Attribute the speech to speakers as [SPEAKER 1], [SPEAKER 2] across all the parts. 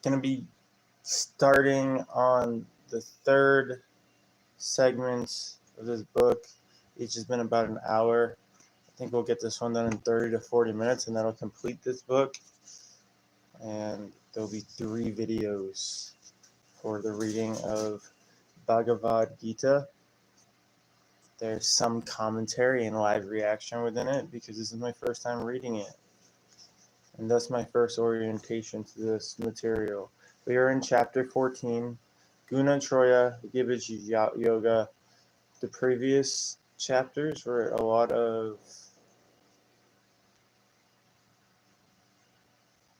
[SPEAKER 1] going to be starting on the third segment of this book. Each has been about an hour. I think we'll get this one done in 30 to 40 minutes, and that'll complete this book. And there'll be 3 videos for the reading of Bhagavad Gita. There's some commentary and live reaction within it because this is my first time reading it. And that's my first orientation to this material. We are in chapter 14, Guna Troya Gibaj Yoga. The previous chapters were a lot of,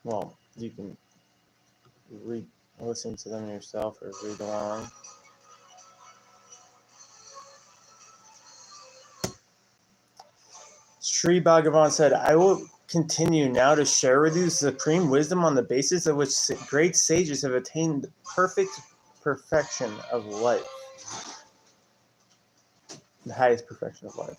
[SPEAKER 1] well, you can listen to them yourself or read along. Sri Bhagavan said, I will continue now to share with you supreme wisdom on the basis of which great sages have attained perfection of life. The highest perfection of life.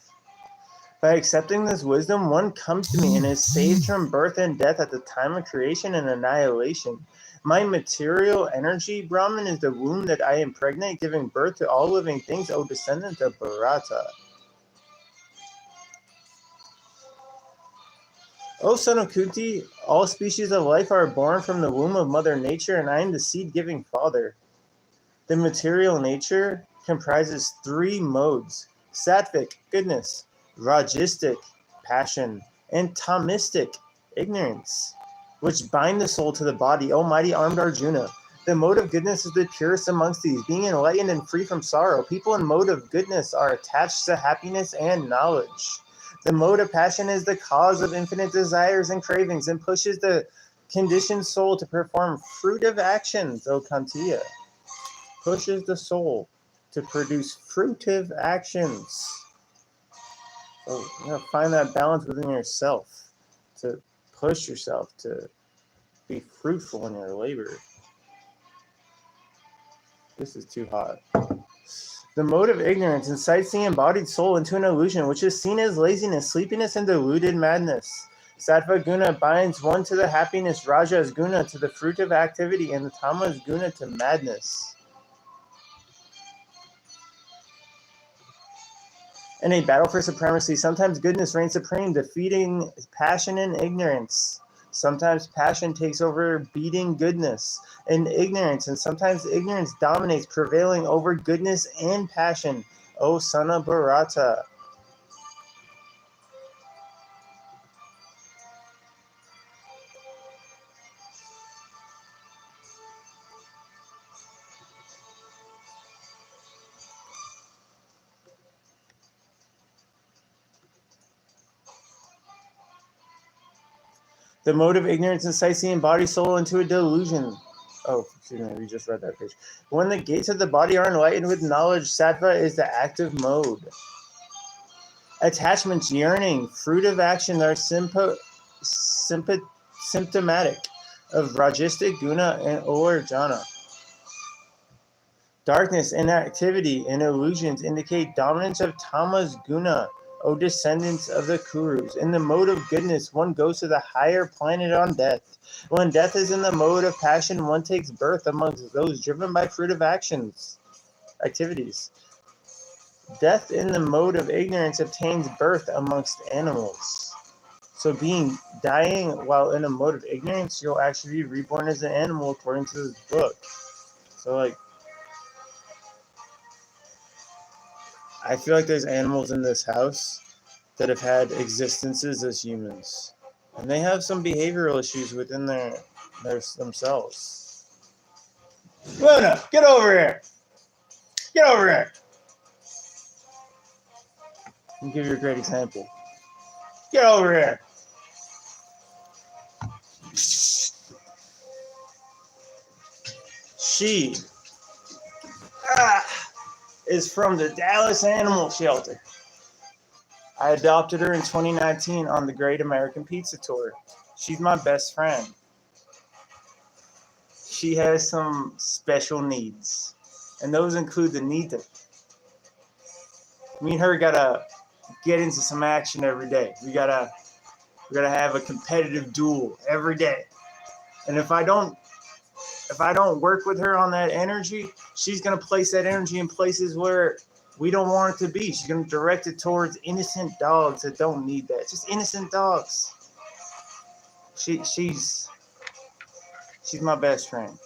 [SPEAKER 1] By accepting this wisdom, one comes to me and is saved from birth and death at the time of creation and annihilation. My material energy, Brahman, is the womb that I impregnate, giving birth to all living things, O descendant of Bharata. O son of Kunti, all species of life are born from the womb of Mother Nature, and I am the seed-giving father. The material nature comprises 3 modes: sattvic, goodness; rajistic, passion; and tamistic, ignorance, which bind the soul to the body. O mighty armed Arjuna, the mode of goodness is the purest amongst these, being enlightened and free from sorrow. People in mode of goodness are attached to happiness and knowledge. The mode of passion is the cause of infinite desires and cravings and pushes the conditioned soul to perform fruitive actions, O Kantiya. Pushes the soul to produce fruitive actions. So you gotta find that balance within yourself, to push yourself to be fruitful in your labor. This is too hot. The mode of ignorance incites the embodied soul into an illusion, which is seen as laziness, sleepiness, and deluded madness. Sattva guna binds one to the happiness, Rajas guna to the fruitive activity, and the tamas guna to madness. In a battle for supremacy, sometimes goodness reigns supreme, defeating passion and ignorance. Sometimes passion takes over, beating goodness and ignorance, and sometimes ignorance dominates, prevailing over goodness and passion. O son of Bharata. The mode of ignorance incites the embodied soul into a delusion. Oh, excuse me, we just read that page. When the gates of the body are enlightened with knowledge, sattva is the active mode. Attachments, yearning, fruitive action are symptomatic of rajistic guna or jhana. Darkness, inactivity, and illusions indicate dominance of tamas guna, O descendants of the Kurus. In the mode of goodness, one goes to the higher planet on death. When death is in the mode of passion, one takes birth amongst those driven by fruitive activities. Death in the mode of ignorance obtains birth amongst animals. So dying while in a mode of ignorance, you'll actually be reborn as an animal according to this book. So I feel like there's animals in this house that have had existences as humans. And they have some behavioral issues within themselves. Luna, get over here! Get over here! I'll give you a great example. Get over here! She is from the Dallas Animal Shelter. I adopted her in 2019 on the Great American Pizza Tour. She's my best friend. She has some special needs, and those include the need to. Me and her gotta get into some action every day. We gotta have a competitive duel every day. And if I don't If I don't work with her on that energy, she's going to place that energy in places where we don't want it to be. She's going to direct it towards innocent dogs that don't need that. Just innocent dogs. She's my best friend.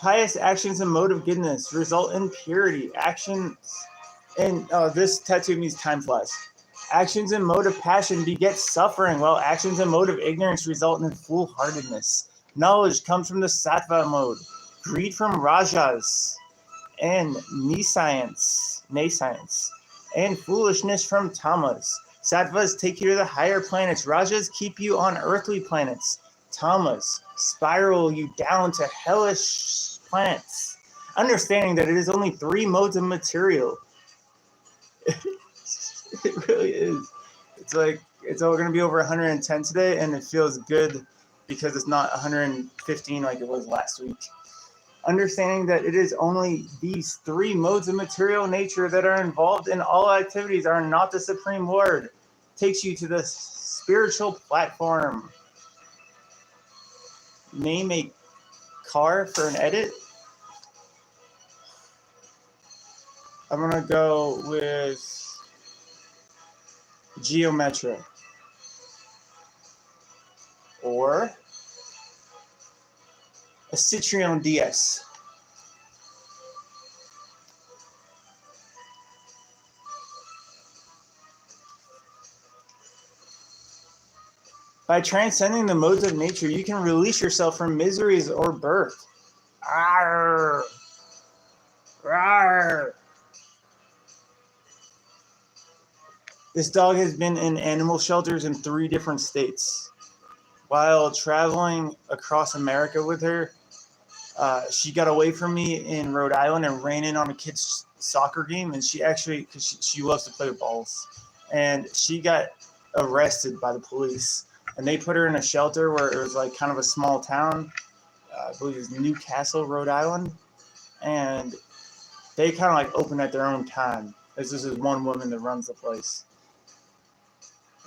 [SPEAKER 1] Pious actions and mode of goodness result in purity. Actions, and this tattoo means time flies. Actions and mode of passion beget suffering, while actions and mode of ignorance result in foolhardiness. Knowledge comes from the sattva mode, greed from rajas, and nescience, and foolishness from tamas. Sattvas take you to the higher planets. Rajas keep you on earthly planets. Tamas spiral you down to hellish planets. Understanding that it is only 3 modes of material. It really is. It's like it's going to be over 110 today, and it feels good because it's not 115 like it was last week. Understanding that it is only these 3 modes of material nature that are involved in all activities are not the supreme Lord. Takes you to the spiritual platform. Name a car for an edit. I'm going to go with Geometra. Or a Citroen DS. By transcending the modes of nature, you can release yourself from miseries or birth. Arr! Arr! This dog has been in animal shelters in 3 different states. While traveling across America with her, she got away from me in Rhode Island and ran in on a kid's soccer game. And she actually, because she loves to play with balls, and she got arrested by the police. And they put her in a shelter where it was like kind of a small town. I believe it was Newcastle, Rhode Island. And they kind of like opened at their own time. This is one woman that runs the place.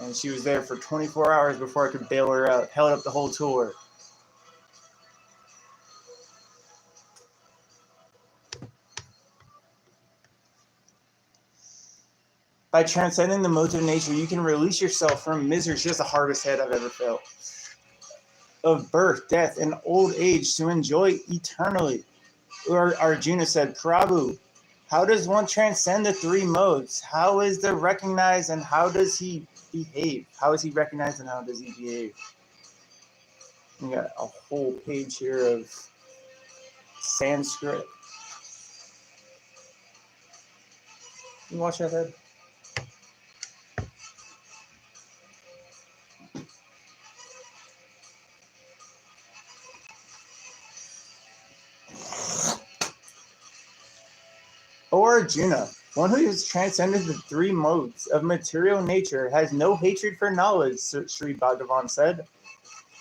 [SPEAKER 1] And she was there for 24 hours before I could bail her out. Held up the whole tour. By transcending the modes of nature, you can release yourself from misery. She's the hardest head I've ever felt. Of birth, death, and old age to enjoy eternally. Or Arjuna said, Prabhu, how does one transcend the 3 modes? How is there recognized and how does he behave? How is he recognized and how does he behave? We got a whole page here of Sanskrit. You watch that head? O Arjuna, one who has transcended the 3 modes of material nature has no hatred for knowledge, Sri Bhagavan said.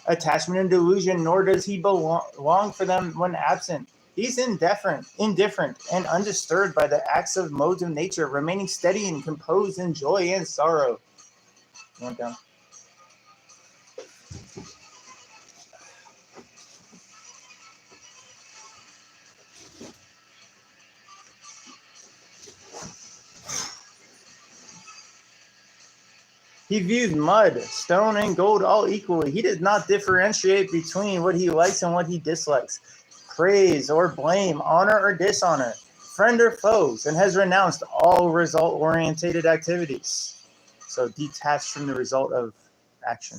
[SPEAKER 1] Attachment and delusion, nor does he long for them when absent. He's indifferent, and undisturbed by the acts of modes of nature, remaining steady and composed in joy and sorrow. Went down. He views mud, stone, and gold all equally. He does not differentiate between what he likes and what he dislikes, praise or blame, honor or dishonor, friend or foes, and has renounced all result-oriented activities. So detached from the result of action.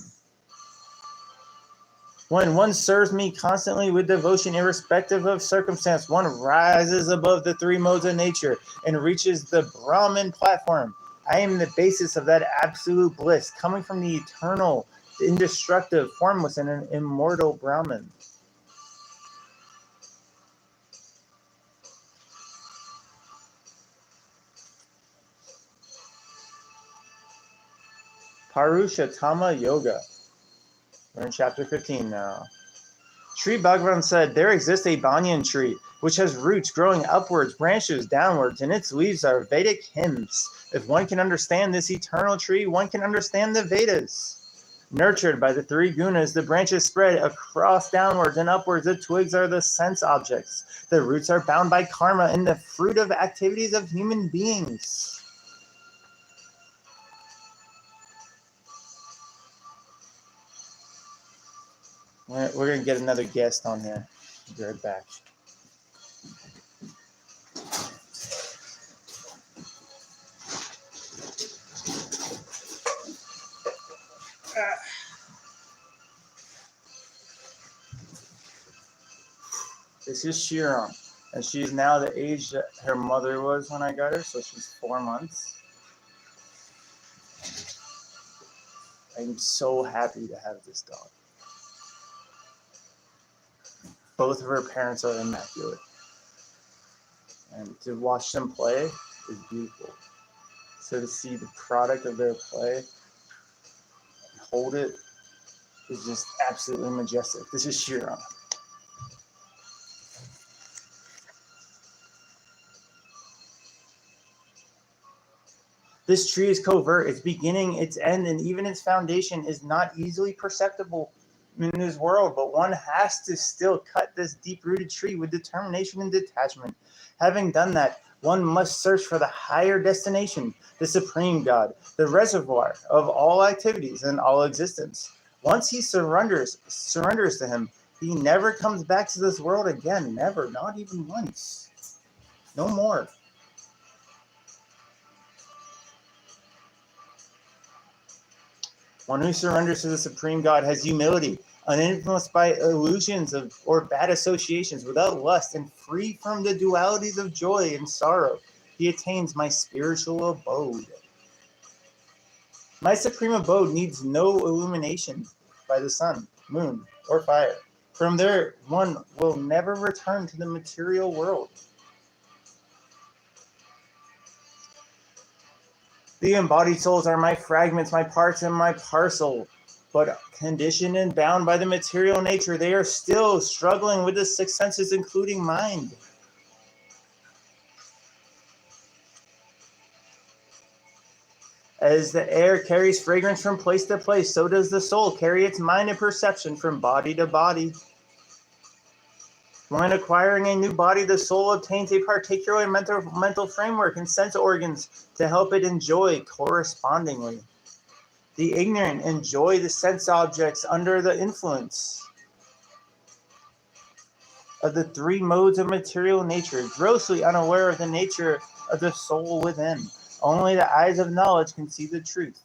[SPEAKER 1] When one serves me constantly with devotion, irrespective of circumstance, one rises above the 3 modes of nature and reaches the Brahman platform. I am the basis of that absolute bliss, coming from the eternal, indestructible, formless, and an immortal Brahman. Purushottama Yoga. We're in chapter 15 now. Sri Bhagavan said, there exists a banyan tree, which has roots growing upwards, branches downwards, and its leaves are Vedic hymns. If one can understand this eternal tree, one can understand the Vedas. Nurtured by the three gunas, the branches spread across downwards and upwards. The twigs are the sense objects. The roots are bound by karma and the fruit of activities of human beings. We're going to get another guest on here. I'll be right back. This is Shiram, and she's now the age that her mother was when I got her, so she's 4 months. I'm so happy to have this dog. Both of her parents are immaculate, and to watch them play is beautiful. So to see the product of their play and hold it is just absolutely majestic. This is Shiram. This tree is covert. Its beginning, its end, and even its foundation is not easily perceptible in this world, but one has to still cut this deep-rooted tree with determination and detachment. Having done that, one must search for the higher destination, the supreme God, the reservoir of all activities and all existence. Once he surrenders to him, he never comes back to this world again. Never, not even once. No more. One who surrenders to the Supreme God has humility, uninfluenced by illusions or bad associations, without lust, and free from the dualities of joy and sorrow. He attains my spiritual abode. My supreme abode needs no illumination by the sun, moon, or fire. From there, one will never return to the material world. The embodied souls are my fragments, my parts, and my parcel. But conditioned and bound by the material nature, they are still struggling with the six senses, including mind. As the air carries fragrance from place to place, so does the soul carry its mind and perception from body to body. When acquiring a new body, the soul obtains a particular mental framework and sense organs to help it enjoy correspondingly. The ignorant enjoy the sense objects under the influence of the three modes of material nature, grossly unaware of the nature of the soul within. Only the eyes of knowledge can see the truth.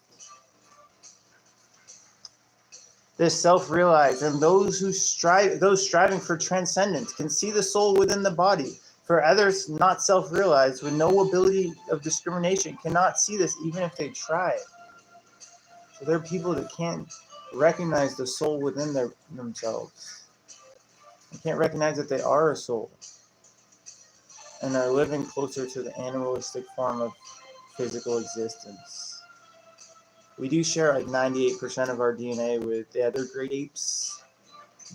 [SPEAKER 1] The self-realized and those striving for transcendence can see the soul within the body. For others not self-realized, with no ability of discrimination, cannot see this even if they try. So there are people that can't recognize the soul within themselves. They can't recognize that they are a soul and are living closer to the animalistic form of physical existence. We do share like 98% of our DNA with the other great apes.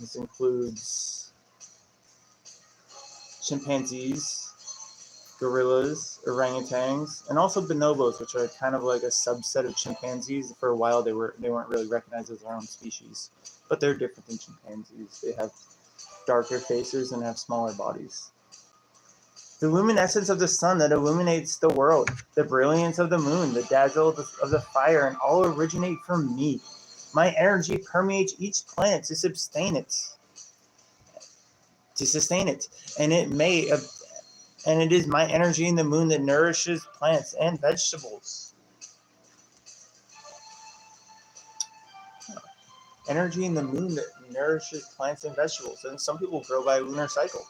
[SPEAKER 1] This includes chimpanzees, gorillas, orangutans, and also bonobos, which are kind of like a subset of chimpanzees. For a while, they weren't really recognized as their own species, but they're different than chimpanzees. They have darker faces and have smaller bodies. The luminescence of the sun that illuminates the world, the brilliance of the moon, the dazzle of the fire, and all originate from me. My energy permeates each planet to sustain it. And it is my energy in the moon that nourishes plants and vegetables. Energy in the moon that nourishes plants and vegetables. And some people grow by a lunar cycle.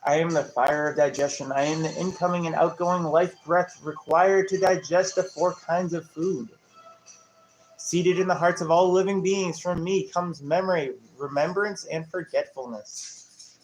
[SPEAKER 1] I am the fire of digestion. I am the incoming and outgoing life breath required to digest the four kinds of food. Seated in the hearts of all living beings, from me comes memory, remembrance, and forgetfulness.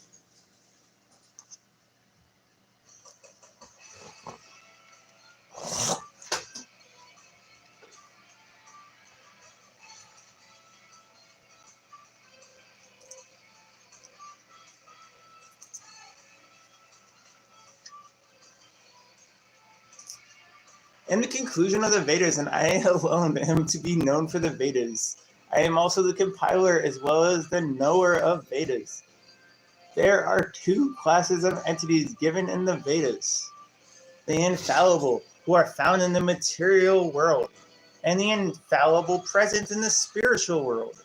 [SPEAKER 1] In the conclusion of the Vedas, and I alone am to be known for the Vedas. I am also the compiler as well as the knower of Vedas. There are two classes of entities given in the Vedas: the infallible, who are found in the material world, and the infallible present in the spiritual world.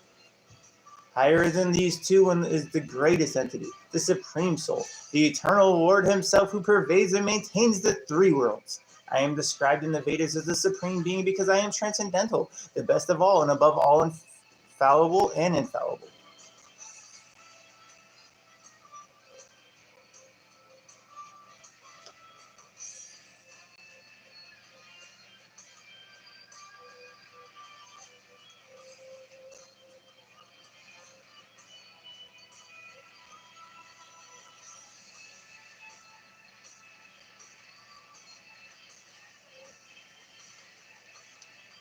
[SPEAKER 1] Higher than these two one is the greatest entity, the Supreme Soul, the Eternal Lord Himself, who pervades and maintains the three worlds. I am described in the Vedas as the Supreme Being because I am transcendental, the best of all, and above all infallible and infallible.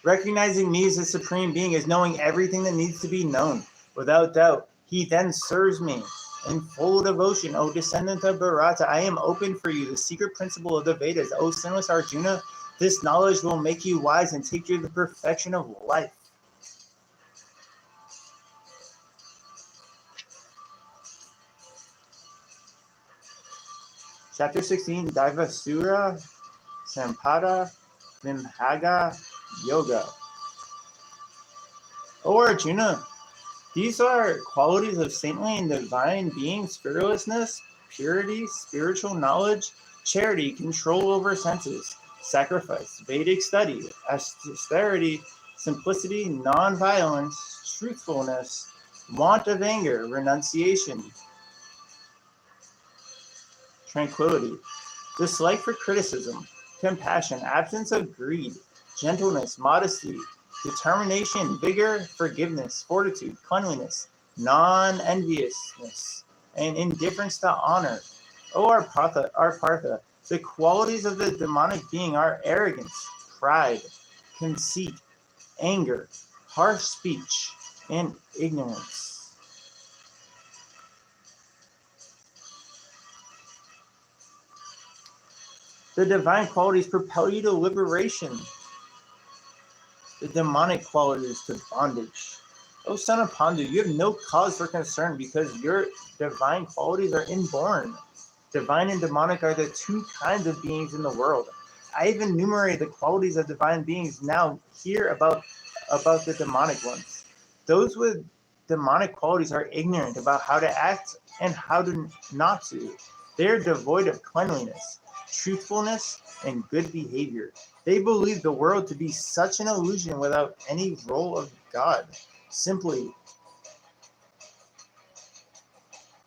[SPEAKER 1] Recognizing me as the Supreme Being is knowing everything that needs to be known. Without doubt, He then serves me in full devotion. O descendant of Bharata, I am open for you, the secret principle of the Vedas. O sinless Arjuna, this knowledge will make you wise and take you to the perfection of life. Chapter 16, Daivasura Sampada Vimhaga Yoga. O Arjuna, these are qualities of saintly and divine beings: fearlessness, purity, spiritual knowledge, charity, control over senses, sacrifice, Vedic study, austerity, simplicity, non-violence, truthfulness, want of anger, renunciation, tranquility, dislike for criticism, compassion, absence of greed, gentleness, modesty, determination, vigor, forgiveness, fortitude, cleanliness, non-enviousness, and indifference to honor. O Partha, the qualities of the demonic being are arrogance, pride, conceit, anger, harsh speech, and ignorance. The divine qualities propel you to liberation. The demonic qualities to bondage. O son of Pandu, you have no cause for concern because your divine qualities are inborn. Divine and demonic are the two kinds of beings in the world. I have enumerated the qualities of divine beings. Now hear about the demonic ones. Those with demonic qualities are ignorant about how to act and how to not to. They are devoid of cleanliness, truthfulness, and good behavior. They believe the world to be such an illusion without any role of God, simply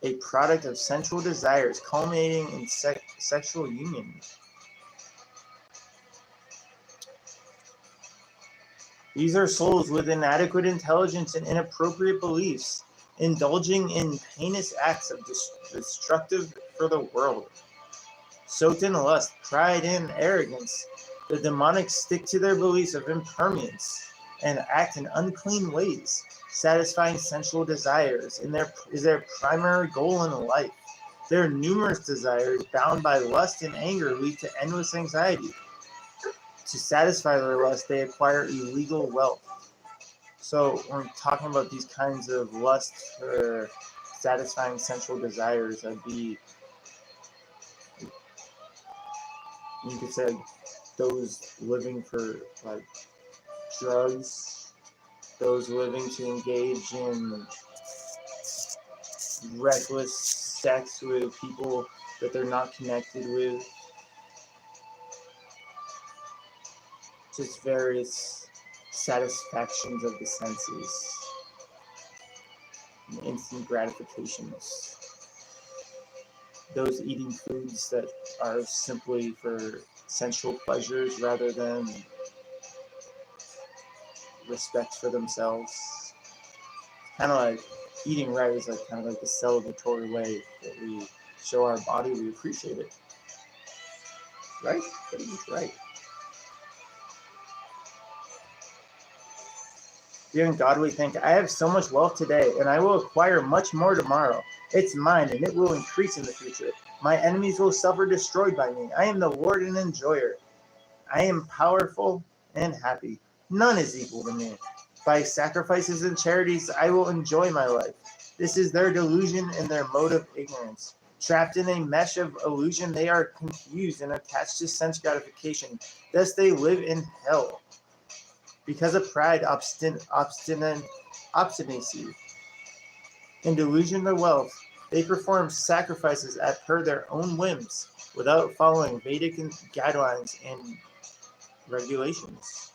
[SPEAKER 1] a product of sensual desires culminating in sexual union. These are souls with inadequate intelligence and inappropriate beliefs, indulging in heinous acts of destructive for the world. Soaked in lust, pride, and arrogance, the demonic stick to their beliefs of impermanence and act in unclean ways. Satisfying sensual desires is their primary goal in life. Their numerous desires, bound by lust and anger, lead to endless anxiety. To satisfy their lust, they acquire illegal wealth. So when talking about these kinds of lust for satisfying sensual desires, that'd be, you could say, those living for like drugs, those living to engage in reckless sex with people that they're not connected with, just various satisfactions of the senses, and instant gratifications. Those eating foods that are simply for sensual pleasures rather than respect for themselves. Kind of like eating right is like kind of like the celebratory way that we show our body we appreciate it. Right? Pretty much right. Dear God, we thank. I have so much wealth today, and I will acquire much more tomorrow. It's mine, and it will increase in the future. My enemies will suffer destroyed by me. I am the Lord and enjoyer. I am powerful and happy. None is equal to me. By sacrifices and charities, I will enjoy my life. This is their delusion and their mode of ignorance. Trapped in a mesh of illusion, they are confused and attached to sense gratification. Thus, they live in hell. Because of pride, obstinacy, and delusion of wealth, they perform sacrifices as per their own whims, without following Vedic guidelines and regulations.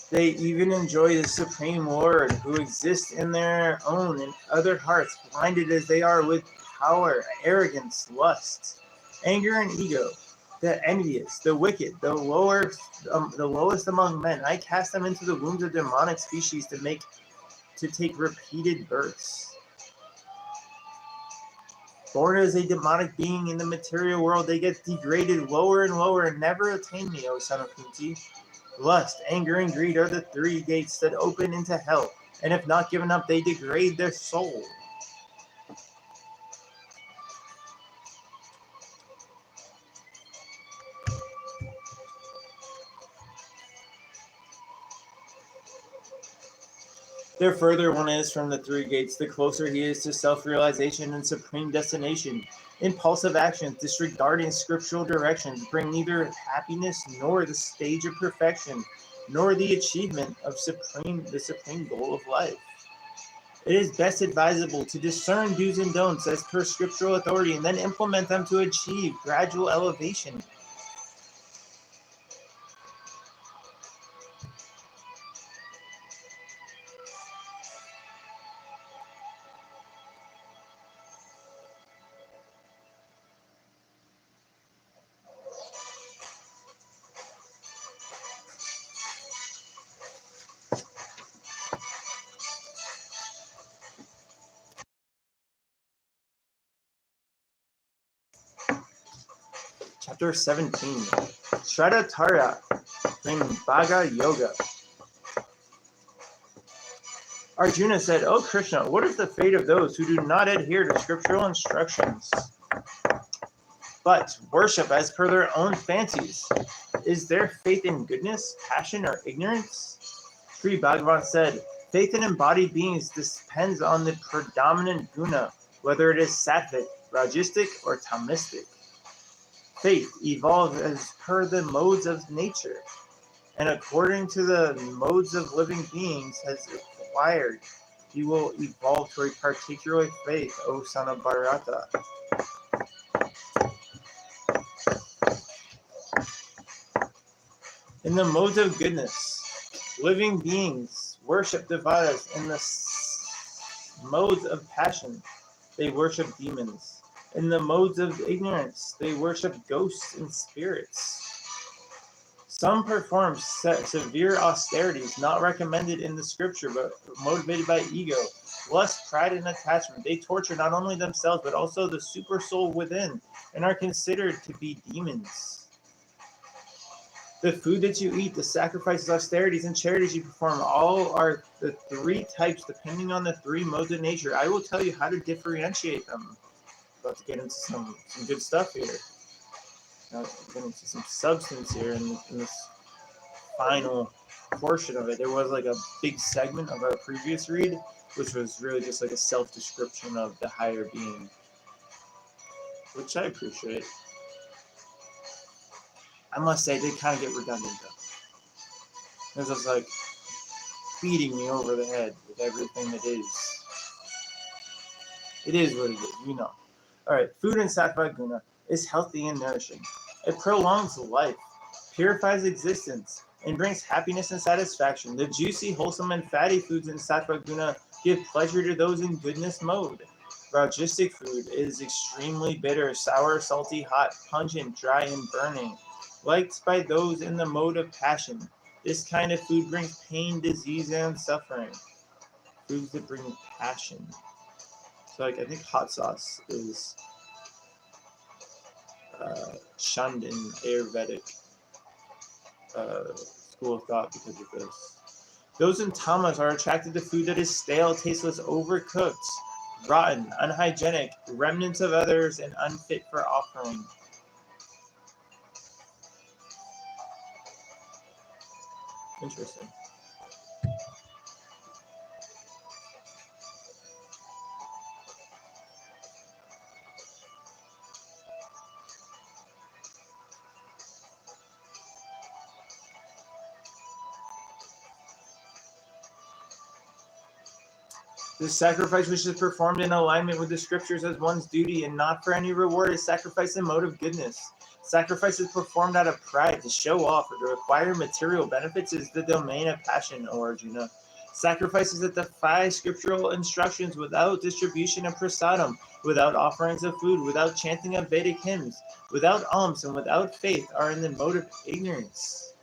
[SPEAKER 1] They even enjoy the Supreme Lord, who exists in their own and other hearts, blinded as they are with power, arrogance, lust, anger, and ego. The envious, the wicked, the lowest among men. I cast them into the wombs of demonic species to take repeated births. Born as a demonic being in the material world, they get degraded lower and lower and never attain me, O son of Kunti. Lust, anger, and greed are the three gates that open into hell, and if not given up, they degrade their soul. The further one is from the three gates, the closer he is to self-realization and supreme destination. Impulsive actions, disregarding scriptural directions, bring neither happiness nor the stage of perfection, nor the achievement of the supreme goal of life. It is best advisable to discern do's and don'ts as per scriptural authority and then implement them to achieve gradual elevation. Chapter 17, Shraddhatarya in Bhagavad Yoga. Arjuna said, "O Krishna, what is the fate of those who do not adhere to scriptural instructions, but worship as per their own fancies? Is their faith in goodness, passion, or ignorance?" Sri Bhagavan said, "Faith in embodied beings depends on the predominant guna, whether it is sattvic, rajasic, or tamistic. Faith evolves as per the modes of nature, and according to the modes of living beings has acquired, he will evolve to a particular faith, O son of Bharata." In the modes of goodness, living beings worship devatas. In the modes of passion, they worship demons. In the modes of ignorance, they worship ghosts and spirits. Some perform severe austerities not recommended in the scripture, but motivated by ego, lust, pride, and attachment. They torture not only themselves, but also the super soul within, and are considered to be demons. The food that you eat, the sacrifices, austerities, and charities you perform, all are the three types depending on the three modes of nature. I will tell you how to differentiate them. About to get into some good stuff here. Now get into some substance here in this final portion of it. There was like a big segment of our previous read, which was really just like a self-description of the higher being, which I appreciate. I must say, it did kind of get redundant though. It was like beating me over the head with everything it is. It is what it is, you know. Alright, food in Sattva Guna is healthy and nourishing. It prolongs life, purifies existence, and brings happiness and satisfaction. The juicy, wholesome, and fatty foods in Sattva Guna give pleasure to those in goodness mode. Rajasic food is extremely bitter, sour, salty, hot, pungent, dry, and burning, liked by those in the mode of passion. This kind of food brings pain, disease, and suffering. Foods that bring passion. So, like, I think hot sauce is shunned in Ayurvedic school of thought because of this. Those in tamas are attracted to food that is stale, tasteless, overcooked, rotten, unhygienic, remnants of others, and unfit for offering. Interesting. This sacrifice, which is performed in alignment with the scriptures as one's duty and not for any reward, is sacrifice in mode of goodness. Sacrifice is performed out of pride, to show off, or to acquire material benefits is the domain of passion, O Arjuna. Sacrifices that defy scriptural instructions without distribution of prasadam, without offerings of food, without chanting of Vedic hymns, without alms, and without faith are in the mode of ignorance.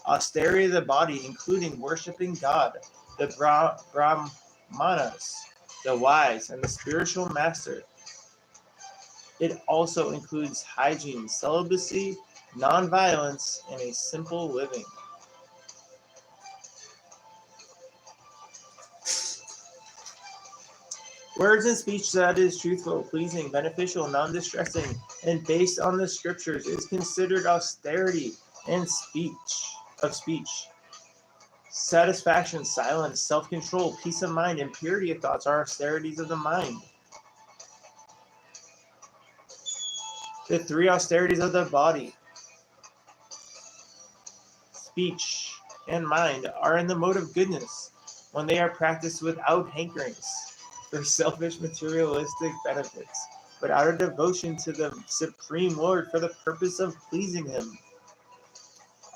[SPEAKER 1] Austerity of the body, including worshipping God, the Brahmanas, the wise, and the spiritual master. It also includes hygiene, celibacy, non-violence, and a simple living. Words and speech that is truthful, pleasing, beneficial, non-distressing, and based on the scriptures is considered austerity and speech. Satisfaction, silence, self-control, peace of mind, and purity of thoughts are austerities of the mind. The three austerities of the body, speech, and mind are in the mode of goodness when they are practiced without hankerings for selfish materialistic benefits, but out of devotion to the Supreme Lord for the purpose of pleasing Him.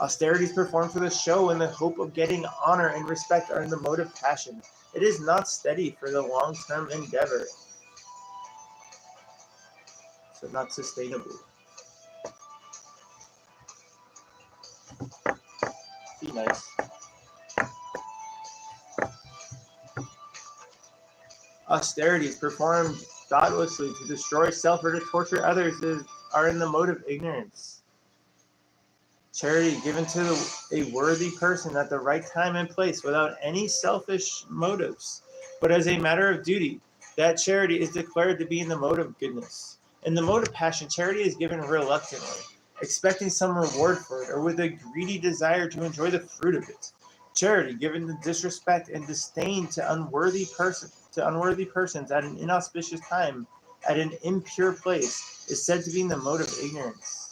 [SPEAKER 1] Austerities performed for the show in the hope of getting honor and respect are in the mode of passion. It is not steady for the long-term endeavor, so not sustainable. Be nice. Austerities performed thoughtlessly to destroy self or to torture others are in the mode of ignorance. Charity given to a worthy person at the right time and place without any selfish motives, but as a matter of duty, that charity is declared to be in the mode of goodness. In the mode of passion, charity is given reluctantly, expecting some reward for it, or with a greedy desire to enjoy the fruit of it. Charity given to disrespect and disdain to unworthy persons at an inauspicious time, at an impure place, is said to be in the mode of ignorance.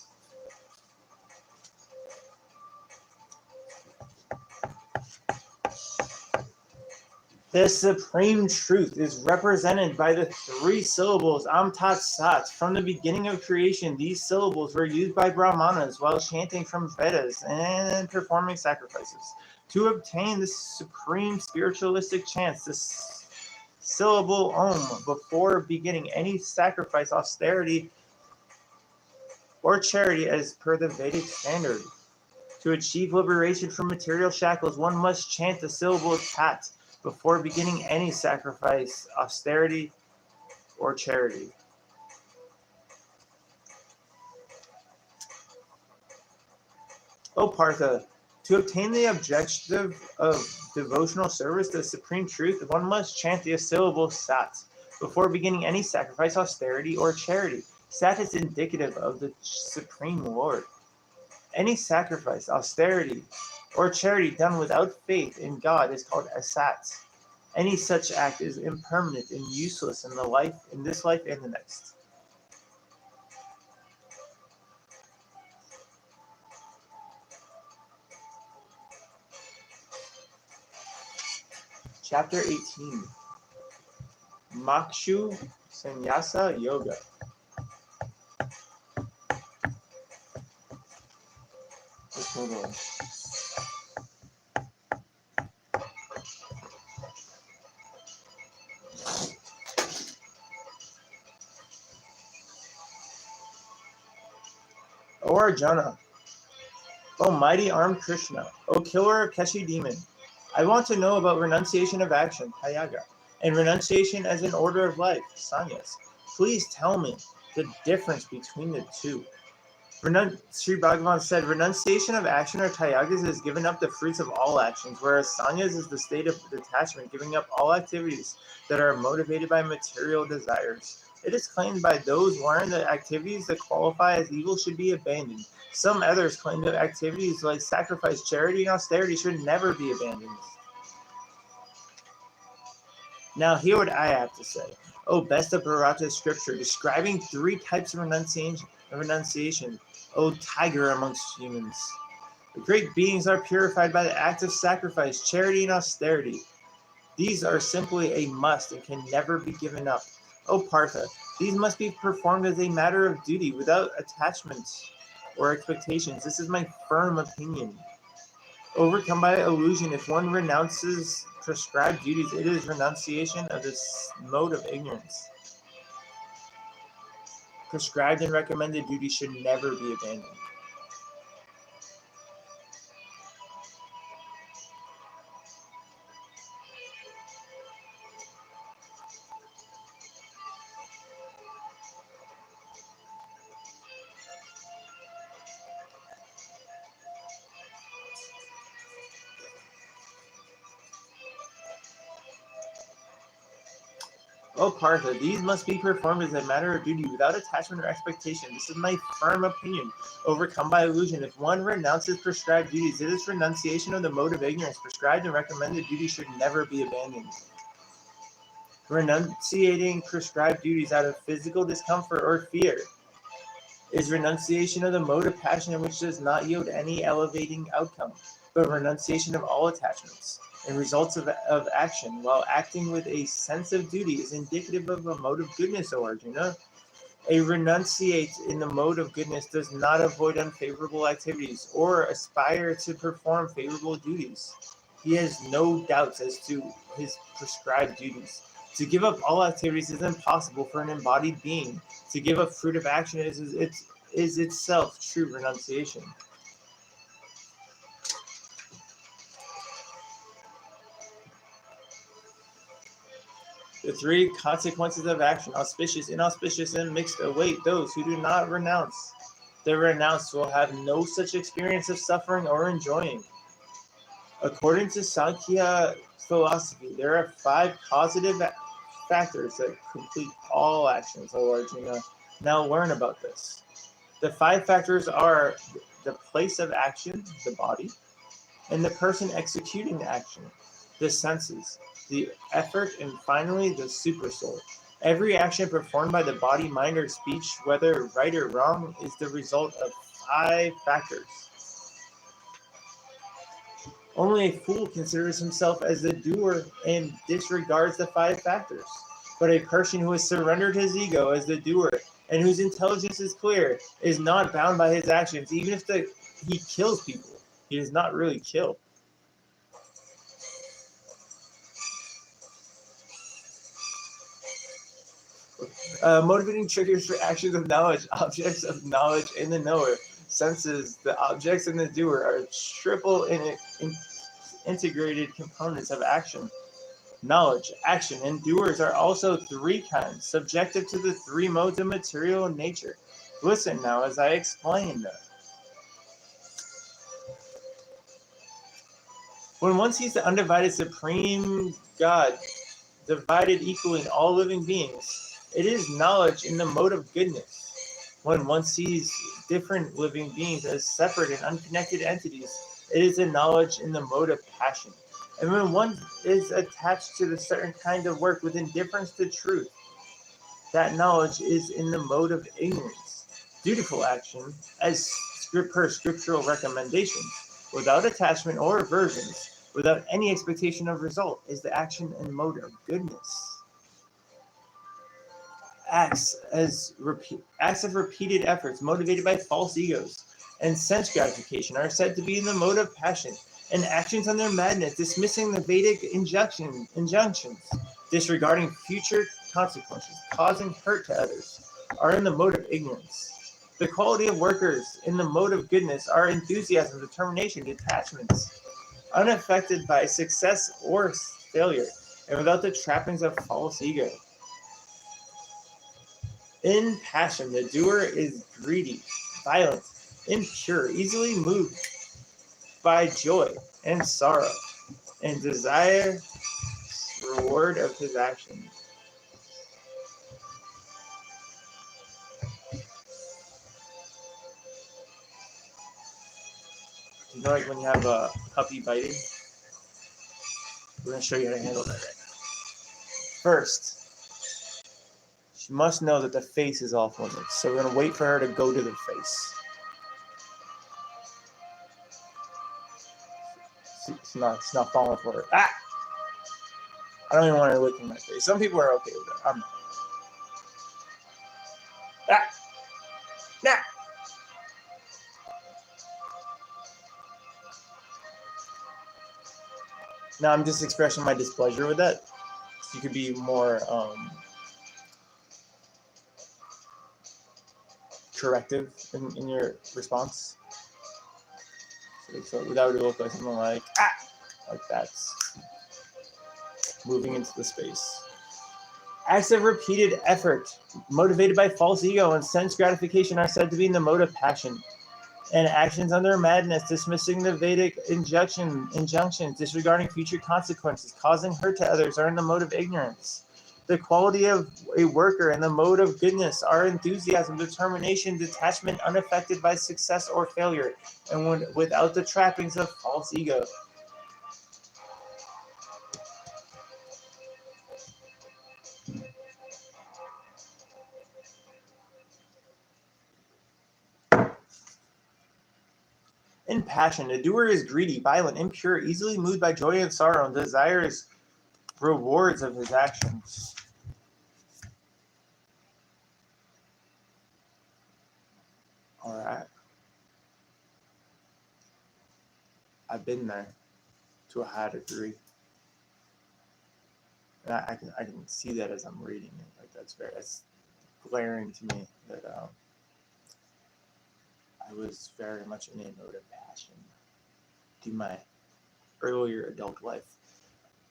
[SPEAKER 1] The supreme truth is represented by the three syllables Am Tat Sat. From the beginning of creation, these syllables were used by Brahmanas while chanting from Vedas and performing sacrifices. To obtain this supreme spiritualistic chant, the syllable Om, before beginning any sacrifice, austerity, or charity as per the Vedic standard. To achieve liberation from material shackles, one must chant the syllable Tat before beginning any sacrifice, austerity, or charity. O Partha, to obtain the objective of devotional service, the supreme truth, one must chant the syllable Sat before beginning any sacrifice, austerity, or charity. Sat is indicative of the Supreme Lord. Any sacrifice, austerity, or charity done without faith in God is called asat. Any such act is impermanent and useless in this life and the next. Chapter 18. Makshu Sannyasa Yoga. Let's move on. O Arjuna, O mighty armed Krishna, O killer of Keshi demon, I want to know about renunciation of action, Tyaga, and renunciation as an order of life, Sannyas. Please tell me the difference between the two. Sri Bhagavan said, renunciation of action or tyagas is giving up the fruits of all actions, whereas sannyas is the state of detachment, giving up all activities that are motivated by material desires. It is claimed by those wherein the activities that qualify as evil should be abandoned. Some others claim that activities like sacrifice, charity, and austerity should never be abandoned. Now hear what I have to say. O best of Bharata scripture, describing 3 types of renunciation, O tiger amongst humans. The great beings are purified by the act of sacrifice, charity, and austerity. These are simply a must and can never be given up. O Partha, these must be performed as a matter of duty without attachments or expectations. This is my firm opinion. Overcome by illusion, if one renounces prescribed duties, it is renunciation of this mode of ignorance. Prescribed and recommended duties should never be abandoned. O Partha, these must be performed as a matter of duty without attachment or expectation. This is my firm opinion. Overcome by illusion, if one renounces prescribed duties, it is renunciation of the mode of ignorance. Prescribed and recommended duties should never be abandoned. Renunciating prescribed duties out of physical discomfort or fear is renunciation of the mode of passion which does not yield any elevating outcome, but renunciation of all attachments and results of action, while acting with a sense of duty is indicative of a mode of goodness, O Arjuna. A renunciate in the mode of goodness does not avoid unfavorable activities or aspire to perform favorable duties. He has no doubts as to his prescribed duties. To give up all activities is impossible for an embodied being. To give up fruit of action is itself true renunciation. The 3 consequences of action, auspicious, inauspicious, and mixed, await those who do not renounce. The renounced will have no such experience of suffering or enjoying. According to Sankhya philosophy, there are 5 causative factors that complete all actions, O Arjuna. Now learn about this. The 5 factors are the place of action, the body, and the person executing the action, the senses, the effort, and finally the supersoul. Every action performed by the body, mind, or speech, whether right or wrong, is the result of 5 factors. Only a fool considers himself as the doer and disregards the 5 factors. But a person who has surrendered his ego as the doer and whose intelligence is clear is not bound by his actions. Even if he kills people, he does not really kill. Motivating triggers for actions of knowledge, objects of knowledge in the knower, senses, the objects and the doer are triple integrated components of action. Knowledge, action, and doers are also 3 kinds, subjective to the 3 modes of material nature. Listen now as I explain. When one sees the undivided supreme God divided equally in all living beings, it is knowledge in the mode of goodness. When one sees different living beings as separate and unconnected entities, it is a knowledge in the mode of passion. And when one is attached to a certain kind of work with indifference to truth, that knowledge is in the mode of ignorance. Dutiful action, as per scriptural recommendations, without attachment or aversions, without any expectation of result, is the action and mode of goodness. Acts of repeated efforts motivated by false egos and sense gratification are said to be in the mode of passion, and actions on their madness, dismissing the Vedic injunctions, disregarding future consequences, causing hurt to others, are in the mode of ignorance. The quality of workers in the mode of goodness are enthusiasm, determination, detachments, unaffected by success or failure, and without the trappings of false ego. In passion, the doer is greedy, violent, impure, easily moved by joy and sorrow, and desire reward of his actions. You know, like when you have a puppy biting? We're going to show you how to handle that right now. First, she must know that the face is off limits. So we're going to wait for her to go to the face. It's not falling for her. Ah! I don't even want her licking my face. Some people are okay with it. I'm not. Ah! Nah! Now I'm just expressing my displeasure with that. So you could be more corrective in your response. So that would look like something like, ah! Like that's moving into the space. Acts of repeated effort, motivated by false ego and sense gratification, are said to be in the mode of passion. And actions under madness, dismissing the Vedic injunctions, disregarding future consequences, causing hurt to others, are in the mode of ignorance. The quality of a worker in the mode of goodness are enthusiasm, determination, detachment, unaffected by success or failure, and without the trappings of false ego. In passion, the doer is greedy, violent, impure, easily moved by joy and sorrow, and desires rewards of his actions. All right. I've been there to a high degree. And I can see that as I'm reading it. Like that's glaring to me that I was very much in a mode of passion through my earlier adult life.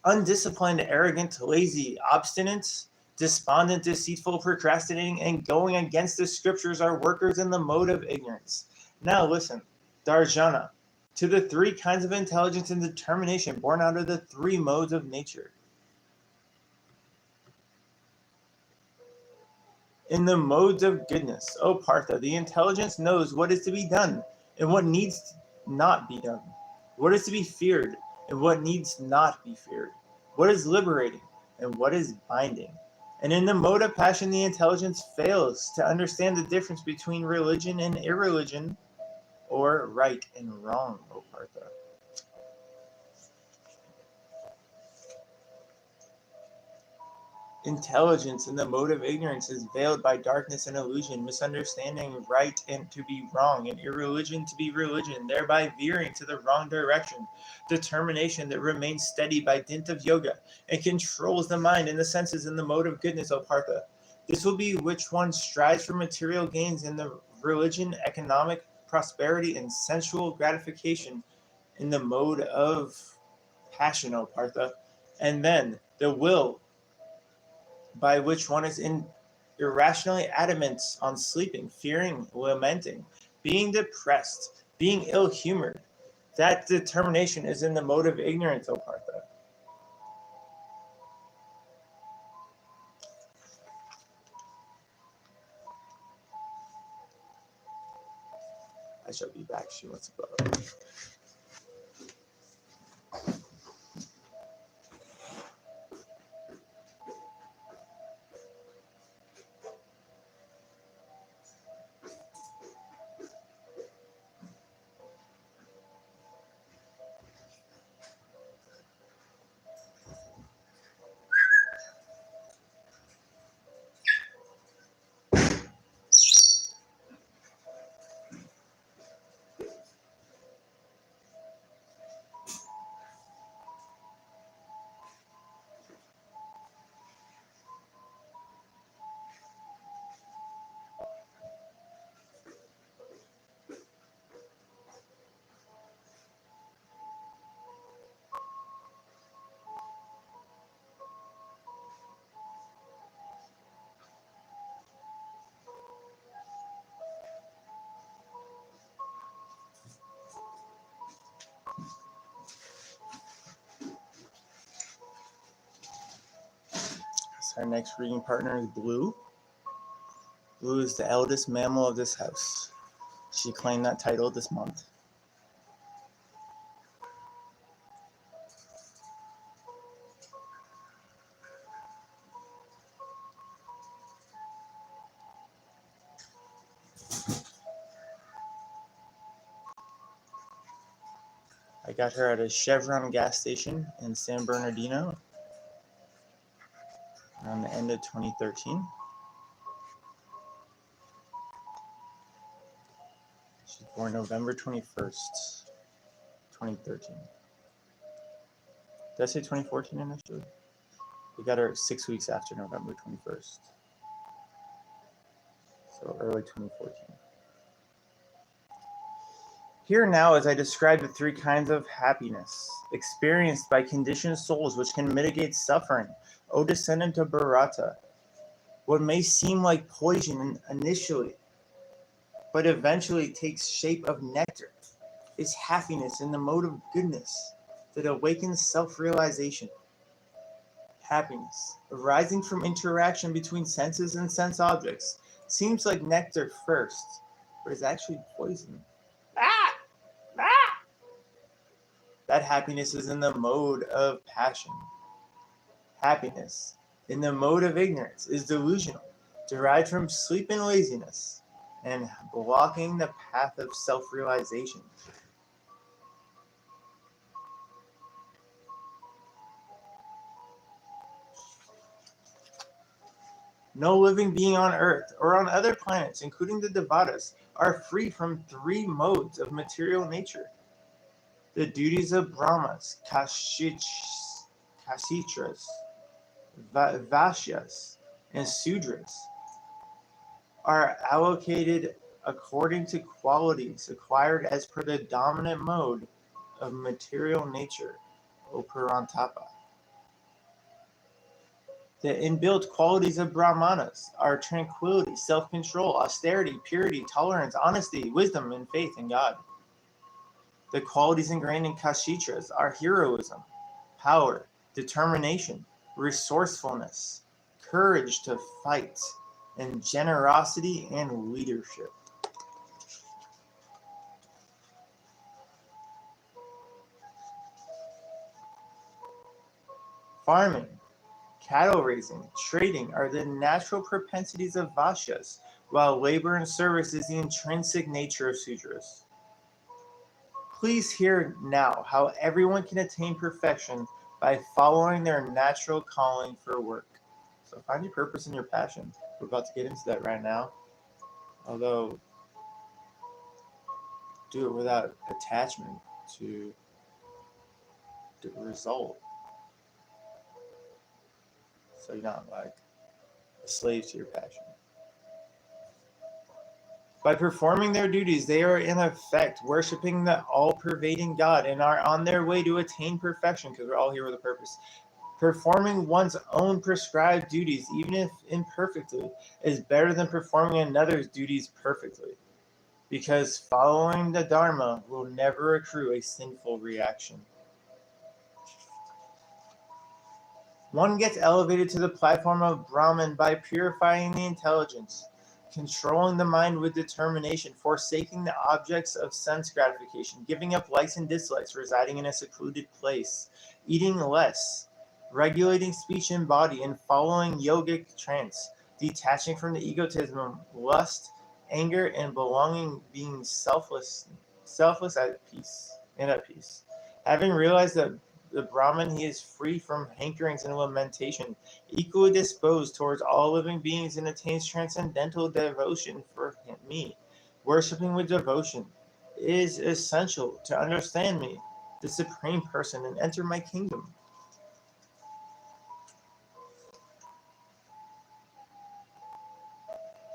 [SPEAKER 1] Undisciplined, arrogant, lazy, obstinate, despondent, deceitful, procrastinating, and going against the scriptures are workers in the mode of ignorance. Now listen, Darjana, to the three kinds of intelligence and determination born out of the three modes of nature. In the modes of goodness, O Partha, the intelligence knows what is to be done and what needs not be done, what is to be feared and what needs not be feared, what is liberating and what is binding. And in the mode of passion, the intelligence fails to understand the difference between religion and irreligion, or right and wrong, O Partha. Intelligence in the mode of ignorance is veiled by darkness and illusion, misunderstanding right and to be wrong, and irreligion to be religion, thereby veering to the wrong direction. Determination that remains steady by dint of yoga and controls the mind and the senses in the mode of goodness, O Partha. This will be which one strives for material gains in the religion, economic prosperity, and sensual gratification in the mode of passion, O Partha. And then the will, by which one is irrationally adamant on sleeping, fearing, lamenting, being depressed, being ill-humored. That determination is in the mode of ignorance, O Partha. I shall be back, she wants to go. Our next reading partner is Blue. Blue is the eldest mammal of this house. She claimed that title this month. I got her at a Chevron gas station in San Bernardino around the end of 2013. She's born November 21st, 2013. Did I say 2014 initially? We got her 6 weeks after November 21st. So early 2014. Here now, as I describe the three kinds of happiness experienced by conditioned souls which can mitigate suffering, O descendant of Bharata, what may seem like poison initially, but eventually takes shape of nectar, is happiness in the mode of goodness that awakens self-realization. Happiness, arising from interaction between senses and sense objects, seems like nectar first, but is actually poison. That happiness is in the mode of passion. Happiness, in the mode of ignorance, is delusional, derived from sleep and laziness, and blocking the path of self-realization. No living being on Earth or on other planets, including the Devatas, are free from three modes of material nature. The duties of Brahmas, Kashitras, Vaishyas, and Sudras are allocated according to qualities acquired as per the dominant mode of material nature, O Parantapa. The inbuilt qualities of Brahmanas are tranquility, self-control, austerity, purity, tolerance, honesty, wisdom, and faith in God. The qualities ingrained in Kashitras are heroism, power, determination, resourcefulness, courage to fight, and generosity and leadership. Farming, cattle raising, trading are the natural propensities of Vaishyas, while labor and service is the intrinsic nature of Sudras. Please hear now how everyone can attain perfection by following their natural calling for work. So find your purpose and your passion. We're about to get into that right now. Although, do it without attachment to the result. So you're not like a slave to your passion. By performing their duties, they are in effect worshiping the all-pervading God and are on their way to attain perfection, because we're all here with a purpose. Performing one's own prescribed duties, even if imperfectly, is better than performing another's duties perfectly, because following the Dharma will never accrue a sinful reaction. One gets elevated to the platform of Brahman by purifying the intelligence, controlling the mind with determination, forsaking the objects of sense gratification, giving up likes and dislikes, residing in a secluded place, eating less, regulating speech and body, and following yogic trance, detaching from the egotism, lust, anger, and belonging, being selfless at peace. Having realized that the Brahman, he is free from hankerings and lamentation, equally disposed towards all living beings, and attains transcendental devotion for me. Worshipping with devotion is essential to understand me, the Supreme Person, and enter my kingdom.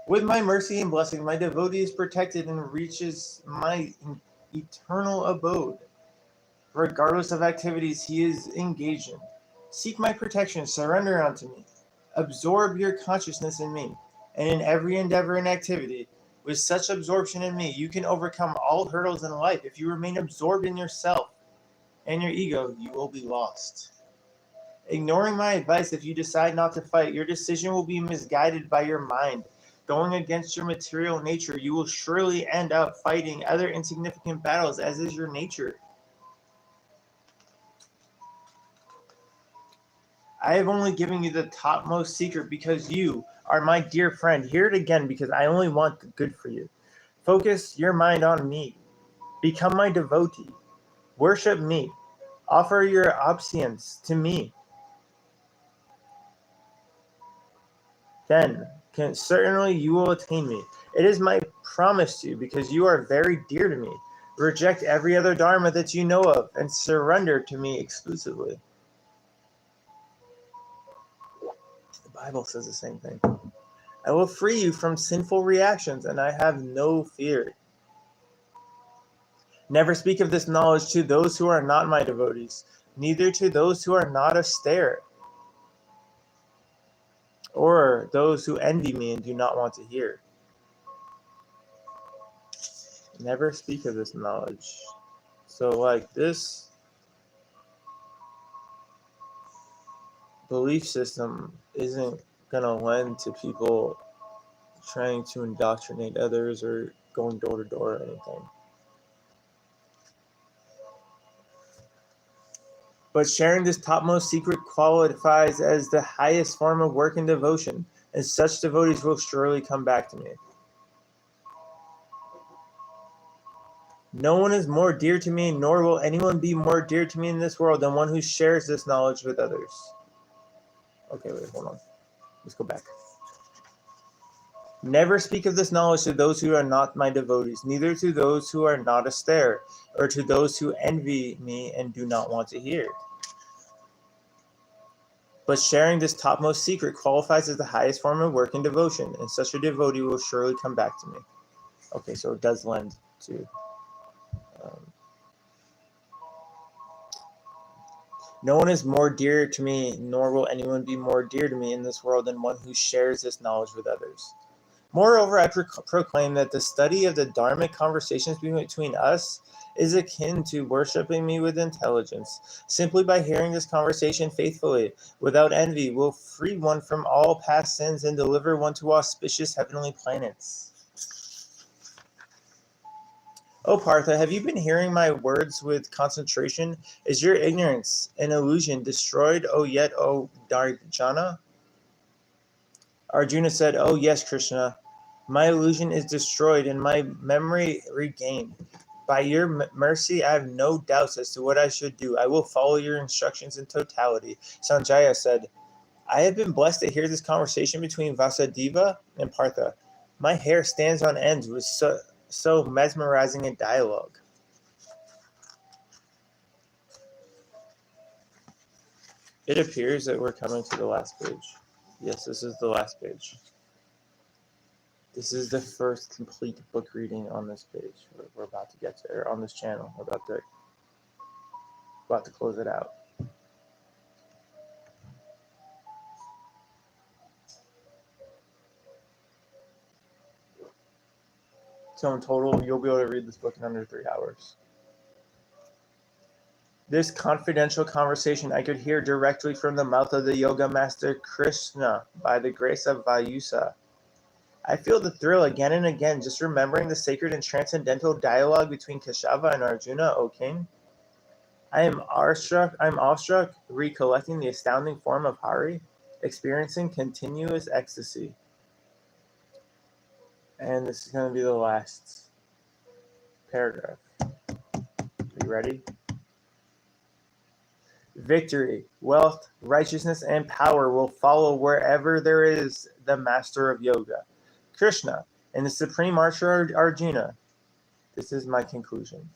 [SPEAKER 1] With my mercy and blessing, my devotee is protected and reaches my eternal abode, regardless of activities he is engaged in. Seek my protection, surrender unto me, absorb your consciousness in me, and in every endeavor and activity, with such absorption in me, you can overcome all hurdles in life. If you remain absorbed in yourself and your ego, you will be lost. Ignoring my advice, if you decide not to fight, your decision will be misguided by your mind. Going against your material nature, you will surely end up fighting other insignificant battles, as is your nature. I have only given you the topmost secret because you are my dear friend. Hear it again because I only want the good for you. Focus your mind on me. Become my devotee. Worship me. Offer your obeisance to me. Then certainly you will attain me. It is my promise to you because you are very dear to me. Reject every other dharma that you know of and surrender to me exclusively. The Bible says the same thing. I will free you from sinful reactions, and I have no fear. Never speak of this knowledge to those who are not my devotees, neither to those who are not austere, or those who envy me and do not want to hear. Never speak of this knowledge. So, like, this belief system isn't going to lend to people trying to indoctrinate others or going door to door or anything. But sharing this topmost secret qualifies as the highest form of work and devotion, and such devotees will surely come back to me. No one is more dear to me, nor will anyone be more dear to me in this world than one who shares this knowledge with others. Okay, wait, hold on. Let's go back. Never speak of this knowledge to those who are not my devotees, neither to those who are not austere, or to those who envy me and do not want to hear. But sharing this topmost secret qualifies as the highest form of work and devotion, and such a devotee will surely come back to me. Okay, so it does lend to... no one is more dear to me, nor will anyone be more dear to me in this world than one who shares this knowledge with others. Moreover, I proclaim that the study of the dharmic conversations between us is akin to worshiping me with intelligence. Simply by hearing this conversation faithfully, without envy, will free one from all past sins and deliver one to auspicious heavenly planets. O Partha, have you been hearing my words with concentration? Is your ignorance and illusion destroyed, O Darjana? Arjuna said, Oh yes, Krishna. My illusion is destroyed and my memory regained. By your mercy, I have no doubts as to what I should do. I will follow your instructions in totality. Sanjaya said, I have been blessed to hear this conversation between Vasudeva and Partha. My hair stands on end with so mesmerizing a dialogue. It appears that we're coming to the last page. Yes, this is the last page. This is the first complete book reading on this page. We're about to get to, or on this channel. We're about to close it out. So in total, you'll be able to read this book in under 3 hours. This confidential conversation I could hear directly from the mouth of the yoga master Krishna by the grace of Vayusa. I feel the thrill again and again just remembering the sacred and transcendental dialogue between Keshava and Arjuna, O king. I am awestruck, recollecting the astounding form of Hari, experiencing continuous ecstasy. And this is going to be the last paragraph. Are you ready? Victory, wealth, righteousness, and power will follow wherever there is the master of yoga, Krishna, and the supreme archer Arjuna. This is my conclusion.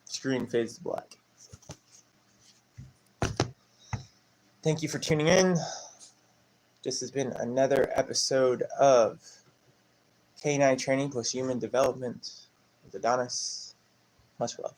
[SPEAKER 1] Screen fades to black. Thank you for tuning in. This has been another episode of K9 Training plus Human Development with Adonis. Much love.